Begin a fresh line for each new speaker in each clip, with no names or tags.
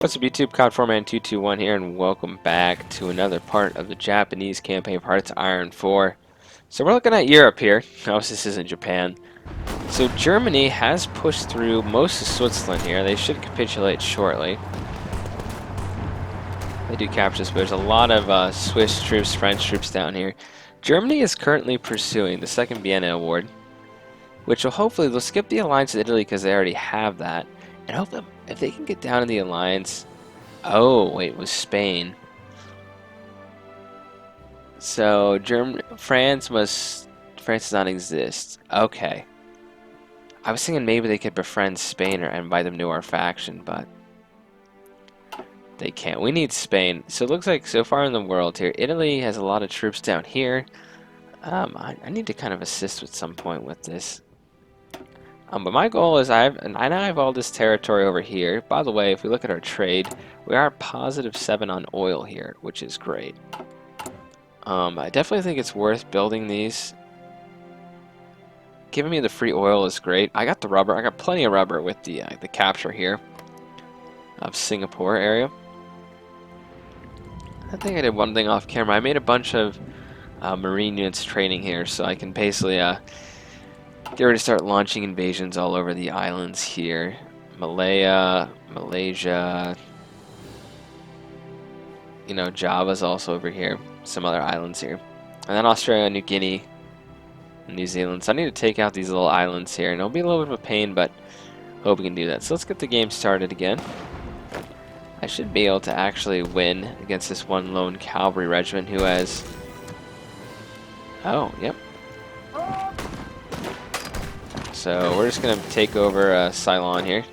What's up YouTube, COD4Man221 here, and welcome back to another part of the Japanese campaign of Hearts Iron 4. So we're looking at Europe here. Obviously this isn't Japan. So Germany has pushed through most of Switzerland here. They should capitulate shortly. They do capture this, but there's a lot of Swiss troops, French troops down here. Germany is currently pursuing the Second Vienna Award, which will hopefully, they'll skip the alliance with Italy because they already have that. And hopefully, if they can get down in the alliance... Oh, wait, with Spain. So, France does not exist. Okay. I was thinking maybe they could befriend Spain or invite them to our faction, but they can't. We need Spain. So it looks like so far in the world here, Italy has a lot of troops down here. I need to kind of assist at some point with this. But my goal is I now have all this territory over here. By the way, if we look at our trade, we are +7 on oil here, which is great. I definitely think it's worth building these. Giving me the free oil is great. I got the rubber. I got plenty of rubber with the capture here of Singapore area. I think I did one thing off camera. I made a bunch of marine units training here, so I can basically get ready to start launching invasions all over the islands here. Malaya, Malaysia, you know, Java's also over here. Some other islands here. And then Australia, New Guinea, and New Zealand. So I need to take out these little islands here. And it'll be a little bit of a pain, but hope we can do that. So let's get the game started again. I should be able to actually win against this one lone cavalry regiment who has... Oh, yep. So we're just going to take over Ceylon here.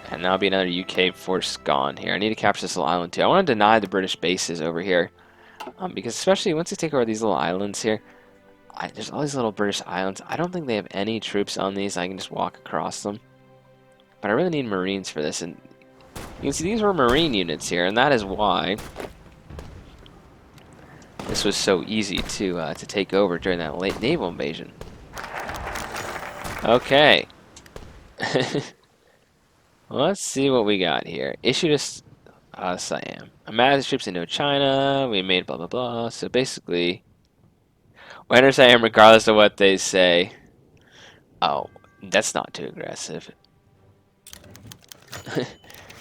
And that'll be another UK force gone here. I need to capture this little island too. I want to deny the British bases over here. Because especially once you take over these little islands here, there's all these little British islands. I don't think they have any troops on these. I can just walk across them. But I really need Marines for this. And you can see these were Marine units here, and that is why this was so easy to take over during that late naval invasion. Okay. Well, let's see what we got here. Issue to Siam. Amass troops into China. We made blah blah blah. So basically, we enter Siam regardless of what they say. Oh, that's not too aggressive.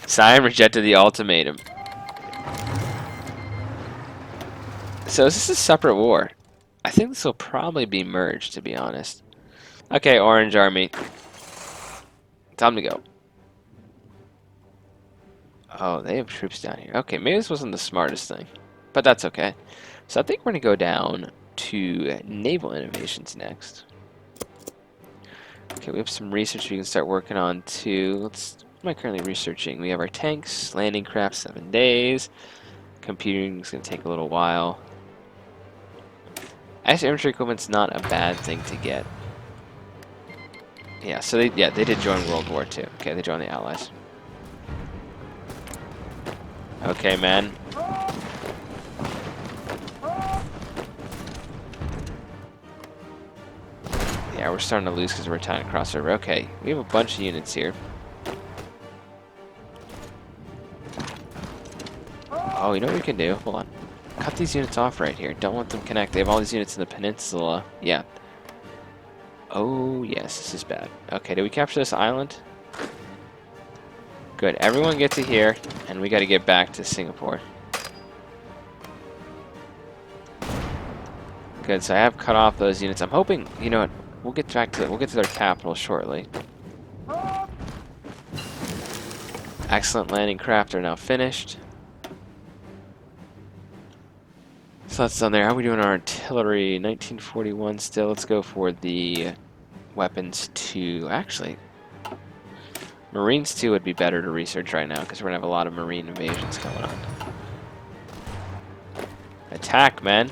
Siam rejected the ultimatum. So is this a separate war? I think this will probably be merged, to be honest. Okay, Orange Army. Time to go. Oh, they have troops down here. Okay, maybe this wasn't the smartest thing, but that's okay. So I think we're going to go down to naval innovations next. Okay, we have some research we can start working on too. What am I currently researching? We have our tanks, landing craft, 7 days. Computing is going to take a little while. Actually, infantry equipment's not a bad thing to get. Yeah, so they did join World War II. Okay, they joined the Allies. Okay, man. Yeah, we're starting to lose because we're trying to cross over. Okay, we have a bunch of units here. Oh, you know what we can do? Hold on. Cut these units off right here. Don't let them connect. They have all these units in the peninsula. Yeah. Oh, yes, this is bad. Okay, did we capture this island? Good. Everyone get to here, and we got to get back to Singapore. Good. So I have cut off those units. I'm hoping, you know what? We'll get to their capital shortly. Excellent landing craft are now finished. So that's done there. How are we doing our artillery? 1941 still. Let's go for the weapons 2. Actually, Marines 2 would be better to research right now because we're going to have a lot of marine invasions going on. Attack, man.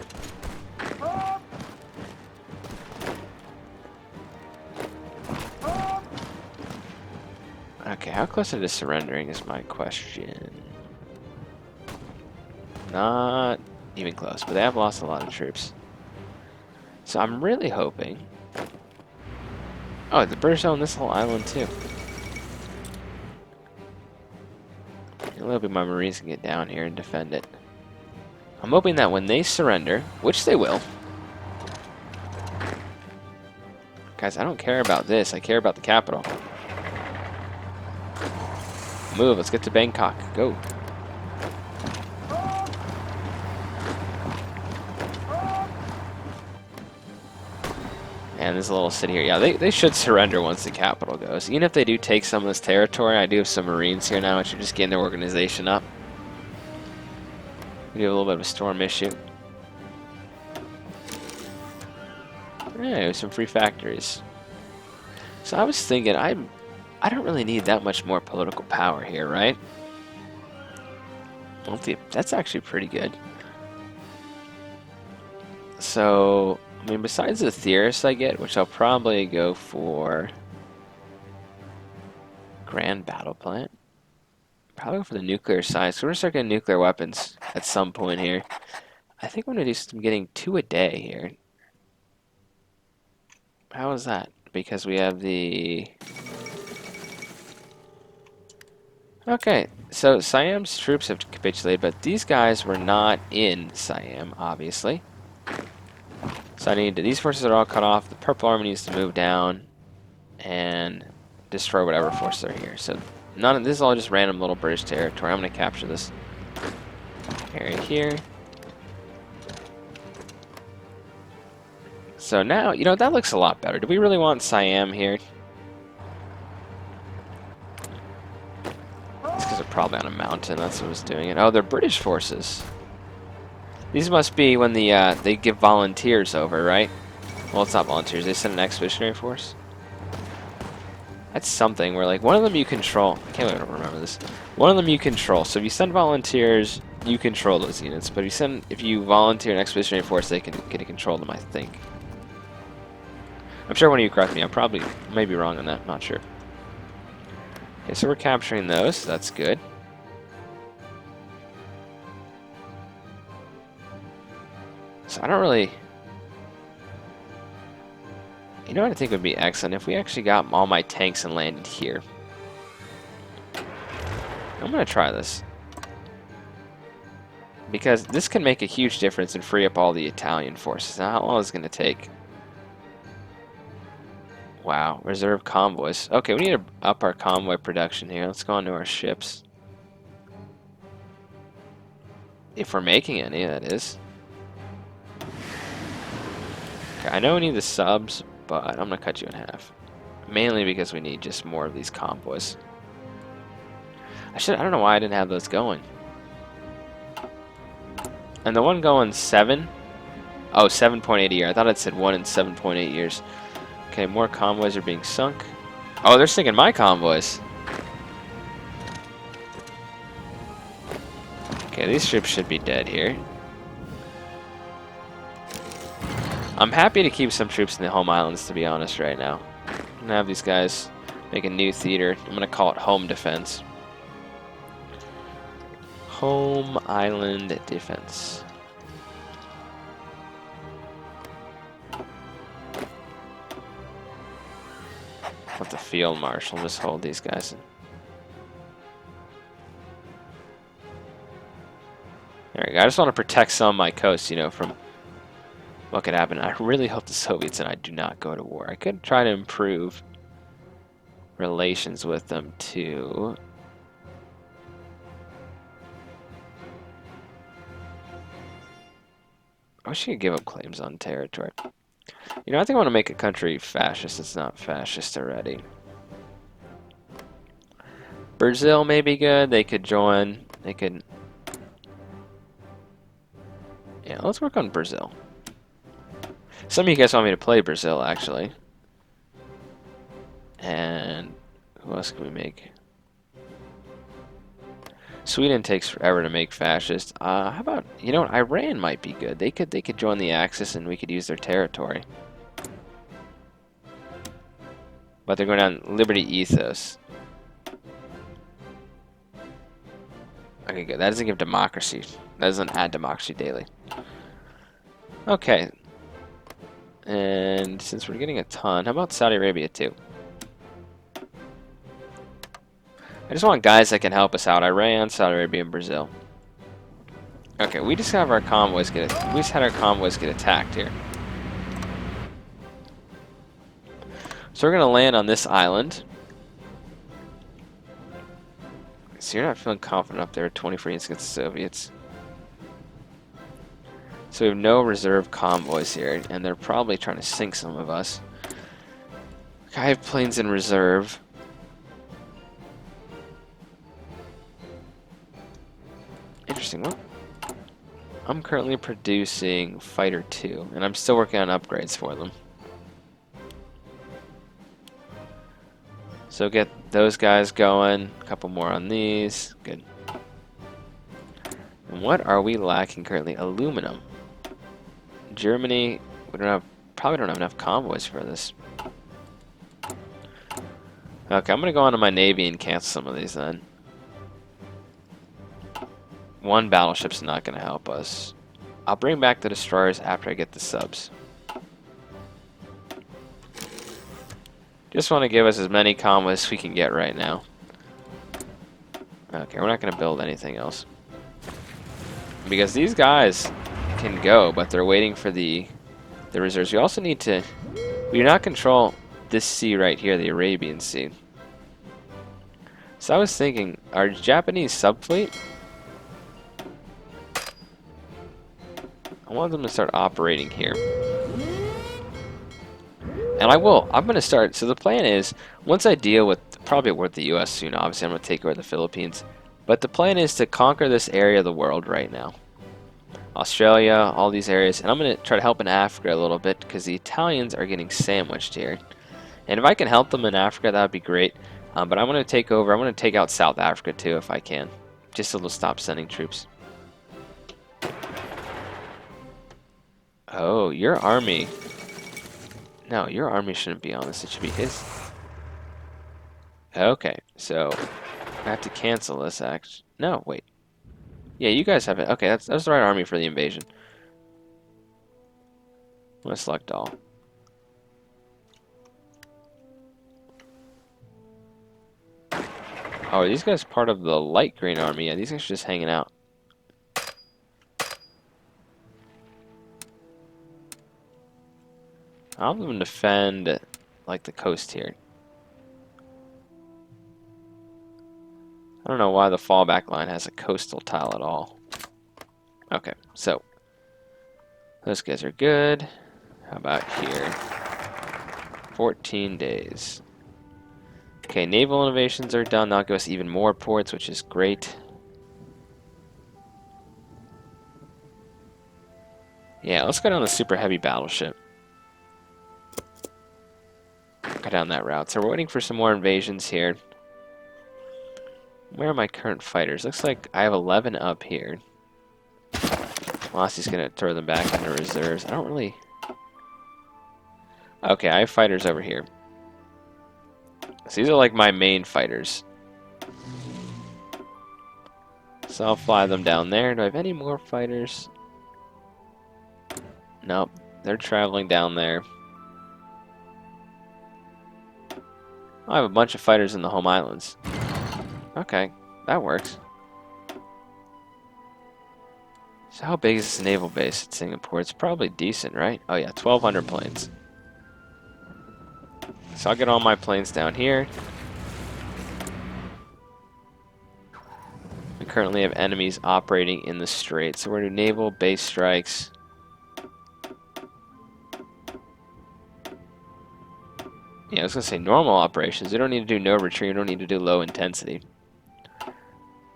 Okay, how close are they to surrendering is my question. Not even close, but they have lost a lot of troops. So I'm really hoping Oh, the British own this whole island too. Hoping my Marines can get down here and defend it. I'm hoping that when they surrender, which they will. Guys, I don't care about this. I care about the capital. Move. Let's get to Bangkok. Go. And there's a little city here. Yeah, they should surrender once the capital goes. Even if they do take some of this territory, I do have some Marines here now, which are just getting their organization up. We do have a little bit of a storm issue. Yeah, some free factories. So I was thinking, I don't really need that much more political power here, right? Well, that's actually pretty good. So, I mean, besides the theorists I get, which I'll probably go for Grand Battle Plant. Probably go for the nuclear side. So we're going to start getting nuclear weapons at some point here. I think I'm going to do some getting 2 a day here. How is that? Because we have the... Okay, so Siam's troops have capitulated, but these guys were not in Siam, obviously. So I need to, these forces are all cut off. The Purple Army needs to move down and destroy whatever forces are here. So none of this is all just random little British territory. I'm going to capture this area here. So now, you know, that looks a lot better. Do we really want Siam here? It's because they're probably on a mountain. That's what was doing it. Oh, they're British forces. These must be when the they give volunteers over, right? Well, it's not volunteers. They send an expeditionary force. That's something where, like, one of them you control. I can't even remember this. One of them you control. So if you send volunteers, you control those units. But if you volunteer an expeditionary force, they can get to control them, I think. I'm sure one of you correct me. I may be wrong on that. Not sure. Okay, so we're capturing those. That's good. So I don't really... You know what I think would be excellent? If we actually got all my tanks and landed here. I'm going to try this. Because this can make a huge difference and free up all the Italian forces. Now, how long is it going to take? Wow, reserve convoys. Okay, we need to up our convoy production here. Let's go on to our ships. If we're making any, that is. Okay, I know we need the subs, but I'm going to cut you in half. Mainly because we need just more of these convoys. I don't know why I didn't have those going. And the one going 7? Oh, 7.8 a year. I thought it said 1 in 7.8 years. Okay, more convoys are being sunk. Oh, they're sinking my convoys. Okay, these ships should be dead here. I'm happy to keep some troops in the home islands, to be honest, right now. I'm going to have these guys make a new theater. I'm going to call it home defense. Home island defense. Let the field marshal just hold these guys. There we go. I just want to protect some of my coast, you know, from what could happen. I really hope the Soviets and I do not go to war. I could try to improve relations with them too. I wish you could give up claims on territory. You know, I think I want to make a country fascist. It's not fascist already. Brazil may be good. They could join. They could... Yeah, let's work on Brazil. Some of you guys want me to play Brazil, actually. And who else can we make? Sweden takes forever to make fascist. How about, you know what, Iran might be good. They could join the Axis and we could use their territory. But they're going on liberty ethos. Okay, good. That doesn't give democracy. That doesn't add democracy daily. Okay. And since we're getting a ton, how about Saudi Arabia too? I just want guys that can help us out. Iran, Saudi Arabia, and Brazil. Okay, we just have our convoys get. We just had our convoys get attacked here. So we're gonna land on this island. So you're not feeling confident up there at 24 units against the Soviets. So we have no reserve convoys here, and they're probably trying to sink some of us. I have planes in reserve. Interesting. Well, I'm currently producing Fighter 2, and I'm still working on upgrades for them. So get those guys going. A couple more on these. Good. And what are we lacking currently? Aluminum. Germany, probably don't have enough convoys for this. Okay, I'm gonna go onto my navy and cancel some of these then. One battleship's not gonna help us. I'll bring back the destroyers after I get the subs. Just want to give us as many convoys as we can get right now. Okay, we're not gonna build anything else. Because these guys can go, but they're waiting for the reserves. We also need to... We do not control this sea right here, the Arabian Sea. So I was thinking, our Japanese subfleet... I want them to start operating here. And I will. I'm going to start... So the plan is, once I deal with... Probably with the U.S. soon, obviously I'm going to take over the Philippines. But the plan is to conquer this area of the world right now. Australia, all these areas, and I'm going to try to help in Africa a little bit because the Italians are getting sandwiched here. And if I can help them in Africa, that would be great. But I'm going to take over, I'm going to take out South Africa too if I can, just so they'll stop sending troops. Oh, your army. No, your army shouldn't be on this, it should be his. Okay, so I have to cancel this actually. No, wait. Yeah, you guys have it. Okay, that's the right army for the invasion. I'm gonna select all. Oh, are these guys part of the light green army? Yeah, these guys are just hanging out. I'll have them defend, like, the coast here. I don't know why the fallback line has a coastal tile at all. Okay, so those guys are good. How about here? 14 days. Okay, naval innovations are done. That'll give us even more ports, which is great. Yeah, let's go down the super heavy battleship. Go down that route. So we're waiting for some more invasions here. Where are my current fighters? Looks like I have 11 up here. Lossie's going to throw them back into reserves. I don't really... Okay, I have fighters over here. So these are like my main fighters. So I'll fly them down there. Do I have any more fighters? Nope, they're traveling down there. I have a bunch of fighters in the home islands. Okay, that works. So how big is this naval base at Singapore? It's probably decent, right? Oh yeah, 1,200 planes. So I'll get all my planes down here. We currently have enemies operating in the strait. So we're going to do naval base strikes. Yeah, I was going to say normal operations. You don't need to do no retreat. You don't need to do low intensity.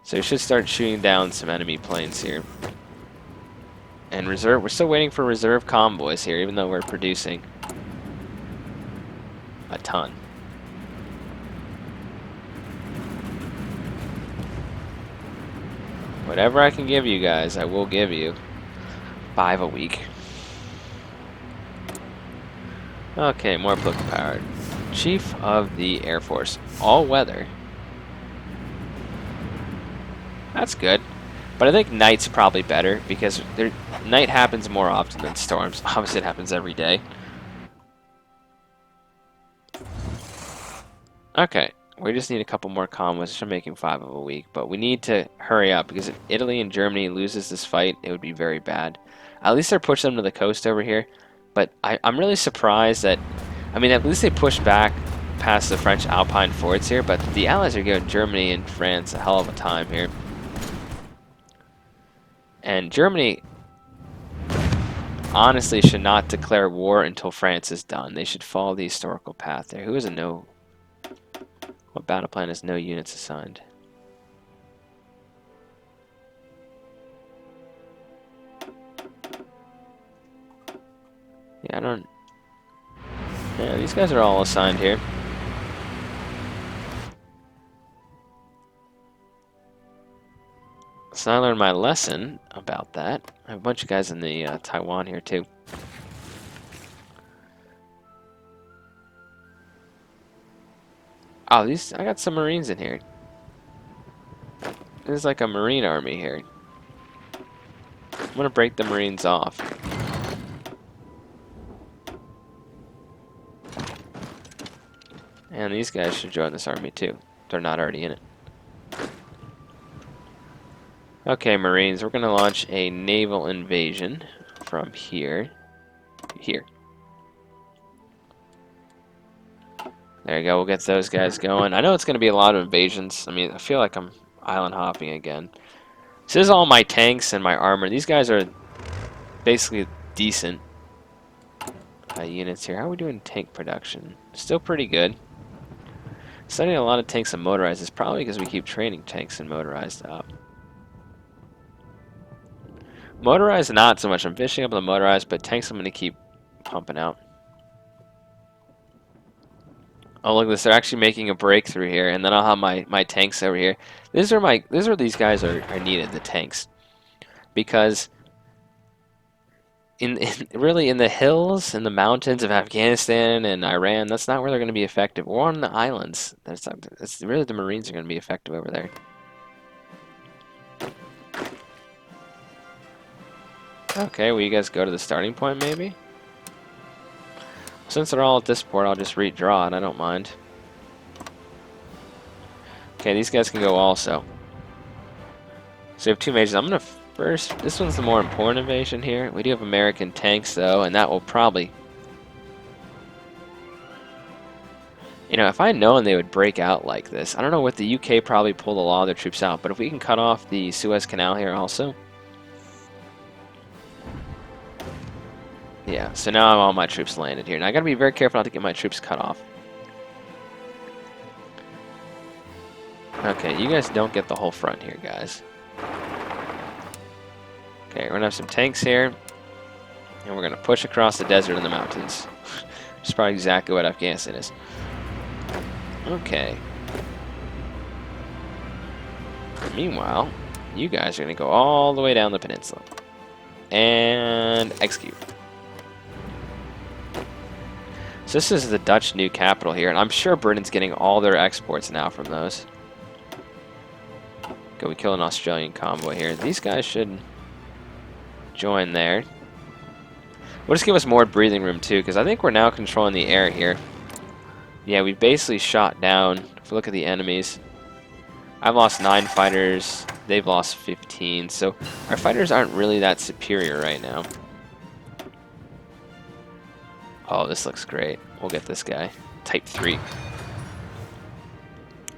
So you should start shooting down some enemy planes here. And reserve, we're still waiting for reserve convoys here, even though we're producing a ton. Whatever I can give you guys, I will give you. 5 a week. Okay, more political power. Chief of the Air Force. All weather. That's good. But I think night's probably better because night happens more often than storms. Obviously, it happens every day. Okay, we just need a couple more convoys. We're making 5 of a week, but we need to hurry up because if Italy and Germany loses this fight, it would be very bad. At least they're pushing them to the coast over here, but I'm really surprised that, I mean, at least they pushed back past the French Alpine forts here, but the Allies are giving Germany and France a hell of a time here. And Germany honestly should not declare war until France is done. They should follow the historical path there. Who doesn't know what battle plan has no units assigned? Yeah, I don't... Yeah, these guys are all assigned here. So I learned my lesson about that. I have a bunch of guys in the Taiwan here too. Oh, I got some Marines in here. There's like a Marine army here. I'm gonna break the Marines off. And these guys should join this army too. They're not already in it. Okay, Marines, we're gonna launch a naval invasion from here. Here. There you go, we'll get those guys going. I know it's gonna be a lot of invasions. I mean, I feel like I'm island hopping again. This is all my tanks and my armor. These guys are basically decent units here. How are we doing tank production? Still pretty good. Studying a lot of tanks and motorized is probably because we keep training tanks and motorized up. Motorized, not so much. I'm finishing up the motorized, but tanks I'm going to keep pumping out. Oh, look at this. They're actually making a breakthrough here, and then I'll have my tanks over here. These are where these guys are needed, the tanks. Because really in the hills and the mountains of Afghanistan and Iran, that's not where they're going to be effective. Or on the islands. That's really the Marines are going to be effective over there. Okay, will you guys go to the starting point maybe? Since they're all at this port, I'll just redraw it. I don't mind. Okay, these guys can go also. So we have 2 majors. I'm going to first... This one's the more important invasion here. We do have American tanks, though, and that will probably... You know, if I had known they would break out like this, I don't know what the UK probably pulled a lot of their troops out, but if we can cut off the Suez Canal here also... Yeah, so now all my troops landed here. Now I gotta be very careful not to get my troops cut off. Okay, you guys don't get the whole front here, guys. Okay, we're gonna have some tanks here. And we're gonna push across the desert and the mountains. Which is probably exactly what Afghanistan is. Okay. Meanwhile, you guys are gonna go all the way down the peninsula. And execute. So this is the Dutch new capital here, and I'm sure Britain's getting all their exports now from those. Okay, we kill an Australian convoy here. These guys should join there. We'll just give us more breathing room too, because I think we're now controlling the air here. Yeah, we basically shot down. If we look at the enemies, I've lost 9 fighters. They've lost 15. So our fighters aren't really that superior right now. Oh, this looks great. We'll get this guy. Type 3.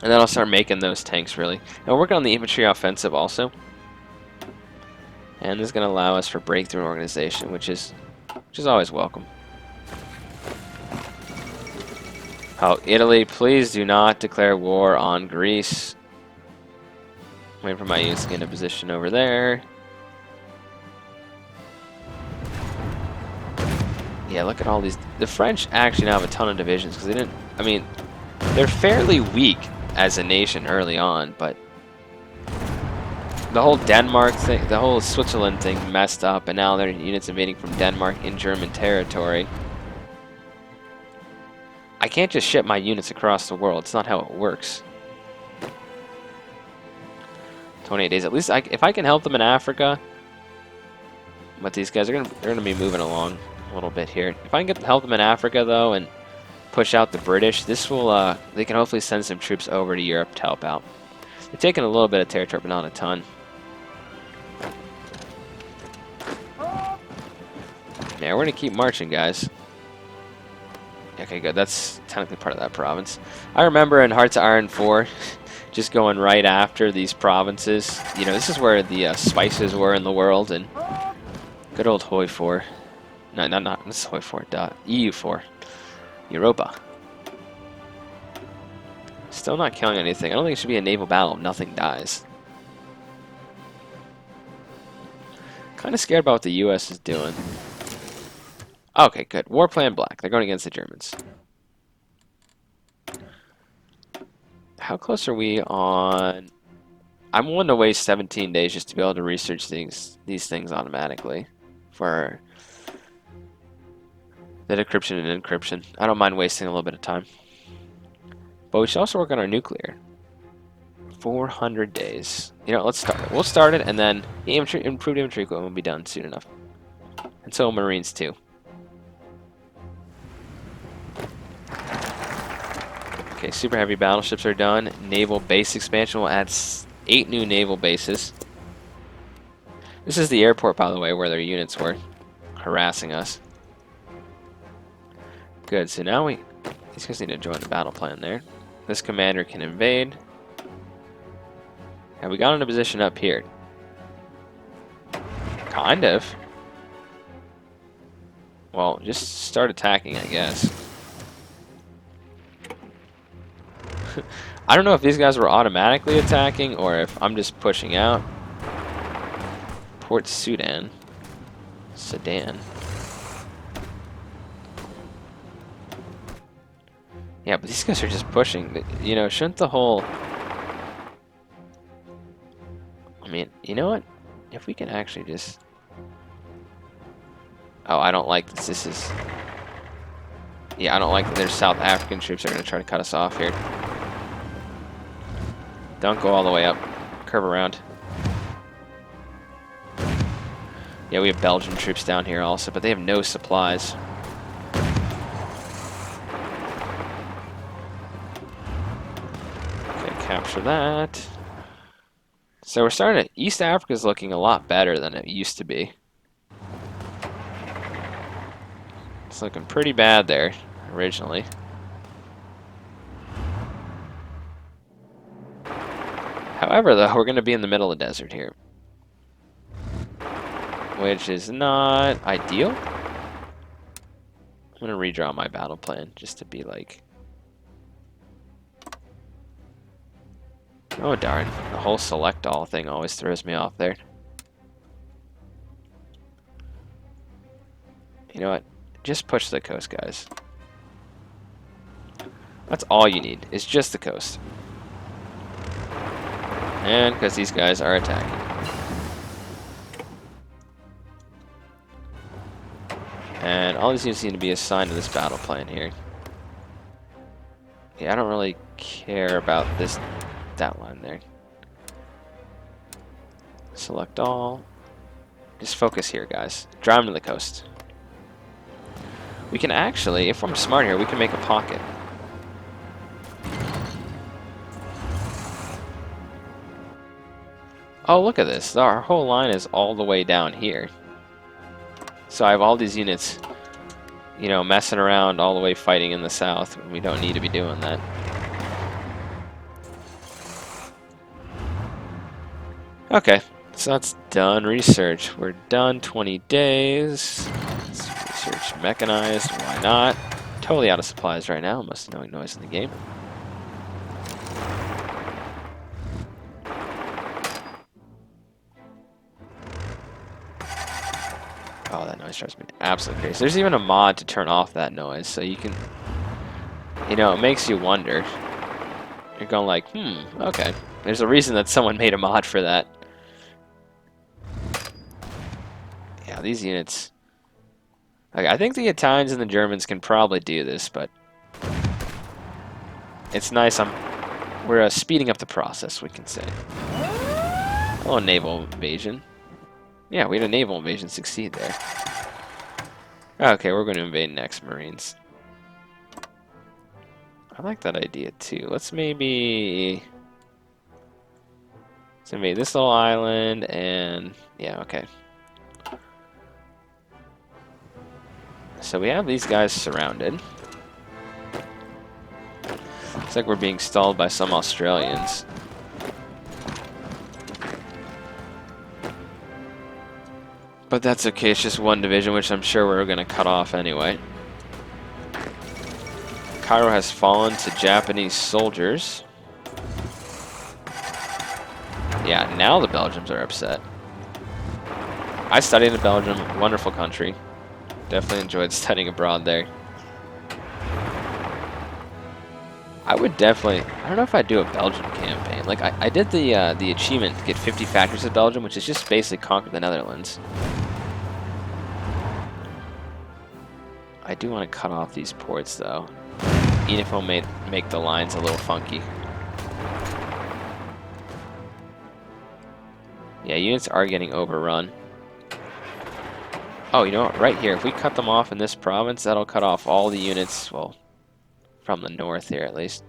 And then I'll start making those tanks, really. And we're working on the infantry offensive also. And this is going to allow us for breakthrough organization, which is always welcome. Oh, Italy, please do not declare war on Greece. Waiting for my units to get in a position over there. Yeah, look at all these. The French actually now have a ton of divisions because they didn't. I mean, they're fairly weak as a nation early on, but the whole Denmark thing, the whole Switzerland thing messed up, and now their units invading from Denmark in German territory. I can't just ship my units across the world. It's not how it works. 28 days. At least if I can help them in Africa, but these guys are they're gonna be moving along a little bit here. If I can help them in Africa though, and push out the British, this will they can hopefully send some troops over to Europe to help out. They're taking a little bit of territory, but not a ton. Yeah, we're gonna keep marching, guys. Okay, good. That's technically part of that province. I remember in Hearts of Iron 4, just going right after these provinces. You know, this is where the spices were in the world, and good old Hoi 4. No, not this is Hoi 4. EU 4. Europa. Still not killing anything. I don't think it should be a naval battle if nothing dies. Kind of scared about what the U.S. is doing. Okay, good. War Plan Black. They're going against the Germans. How close are we on... I'm willing to waste 17 days just to be able to research these things automatically for the decryption and encryption. I don't mind wasting a little bit of time. But we should also work on our nuclear. 400 days. You know, let's start it. We'll start it, and then the improved infantry equipment will be done soon enough. And so Marines, too. Okay, super heavy battleships are done. Naval base expansion will add 8 new naval bases. This is the airport, by the way, where their units were harassing us. Good, so now these guys need to join the battle plan there. This commander can invade. Have we got in a position up here? Kind of. Well, just start attacking, I guess. I don't know if these guys were automatically attacking or if I'm just pushing out. Port Sudan. Sudan. Yeah, but these guys are just pushing. You know, shouldn't the whole... I mean, you know what? If we can actually just... Oh, I don't like this. This is... Yeah, I don't like that there's South African troops that are going to try to cut us off here. Don't go all the way up. Curve around. Yeah, we have Belgian troops down here also, but they have no supplies. Okay, capture that. So we're starting to... East Africa's looking a lot better than it used to be. It's looking pretty bad there, originally. However, though, we're going to be in the middle of the desert here. Which is not ideal. I'm going to redraw my battle plan just to be like... Oh, darn. The whole select all thing always throws me off there. You know what? Just push the coast, guys. That's all you need, is just the coast. And because these guys are attacking. And all these units need to be assigned to this battle plan here. Yeah, I don't really care about that line there. Select all. Just focus here, guys. Drive them to the coast. We can actually, if I'm smart here, we can make a pocket. Oh, look at this. Our whole line is all the way down here. So I have all these units, you know, messing around all the way fighting in the south. We don't need to be doing that. Okay, so that's done. Research. We're done. 20 days. Let's research mechanized. Why not? Totally out of supplies right now. Most annoying noise in the game. Oh, that noise drives me absolutely crazy. There's even a mod to turn off that noise, so you can... You know, it makes you wonder. You're going like, okay. There's a reason that someone made a mod for that. Yeah, these units... Like, I think the Italians and the Germans can probably do this, but... It's nice. We're speeding up the process, we can say. Oh, naval invasion. Yeah, we had a naval invasion succeed there. Okay, we're going to invade next, Marines. I like that idea too. Let's maybe this little island and yeah, okay. So we have these guys surrounded. Looks like we're being stalled by some Australians. But that's okay, it's just one division, which I'm sure we're going to cut off anyway. Cairo has fallen to Japanese soldiers. Yeah, now the Belgians are upset. I studied in Belgium, wonderful country. Definitely enjoyed studying abroad there. I would definitely, I don't know if I'd do a Belgian campaign. Like, I did the achievement to get 50 factories of Belgium, which is just basically conquer the Netherlands. I do want to cut off these ports, though. Even if we'll make the lines a little funky. Yeah, units are getting overrun. Oh, you know what? Right here, if we cut them off in this province, that'll cut off all the units, well, from the north here at least.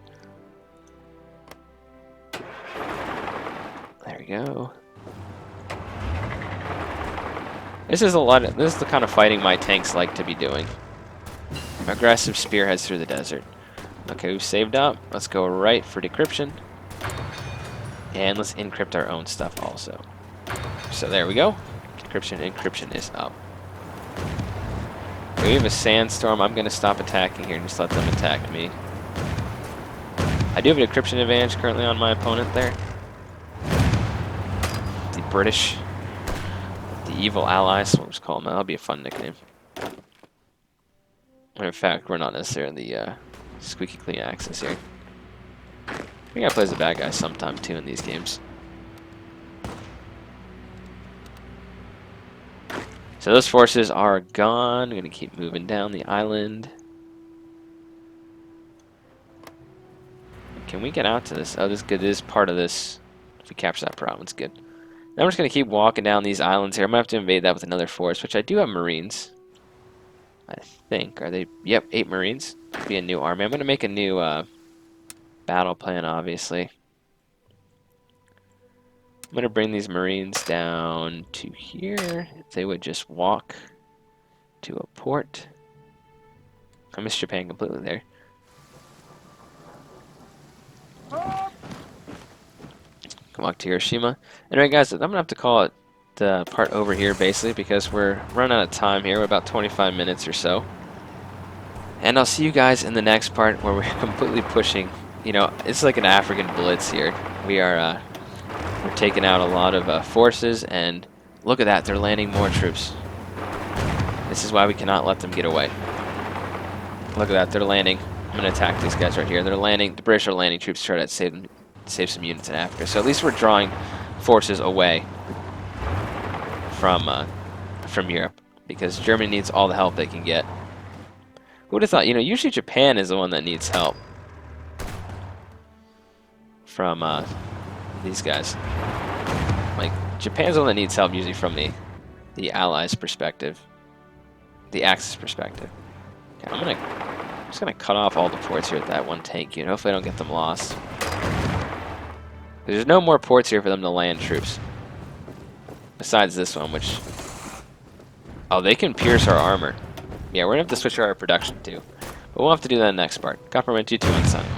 There we go. This is the kind of fighting my tanks like to be doing. Aggressive spearheads through the desert. Okay, we've saved up. Let's go right for decryption. And let's encrypt our own stuff also. So there we go. Encryption is up. We have a sandstorm. I'm going to stop attacking here and just let them attack me. I do have an decryption advantage currently on my opponent there. The British. The evil allies. We'll just call them that. That'll be a fun nickname. In fact, we're not necessarily the squeaky clean axis here. I think I play as a bad guy sometime too in these games. So those forces are gone. I'm going to keep moving down the island. Can we get out to this? Oh, this is good. This is part of this. If we capture that province, good. Now I'm just going to keep walking down these islands here. I'm going to have to invade that with another force, which I do have Marines. I think. Are they? Yep, 8 Marines. Be a new army. I'm going to make a new battle plan, obviously. I'm going to bring these Marines down to here. If they would just walk to a port. I missed Japan completely there. Come back to Hiroshima. Anyway, guys, I'm going to have to call it the part over here, basically, because we're running out of time here. We're about 25 minutes or so. And I'll see you guys in the next part where we're completely pushing. You know, it's like an African blitz here. We're taking out a lot of forces, and look at that, they're landing more troops. This is why we cannot let them get away. Look at that, they're landing. I'm going to attack these guys right here. They're landing. The British are landing troops to try to save some units in Africa. So at least we're drawing forces away from Europe, because Germany needs all the help they can get. Who would have thought? You know, usually Japan is the one that needs help from these guys. Like, Japan's the one that needs help usually from the Allies' perspective, the Axis perspective. Okay, I'm just gonna cut off all the ports here with that one tank unit. Hopefully I don't get them lost. There's no more ports here for them to land troops. Besides this one, which... Oh, they can pierce our armor. Yeah, we're gonna have to switch our production too. But we'll have to do that in the next part. Copperman 22 and signing.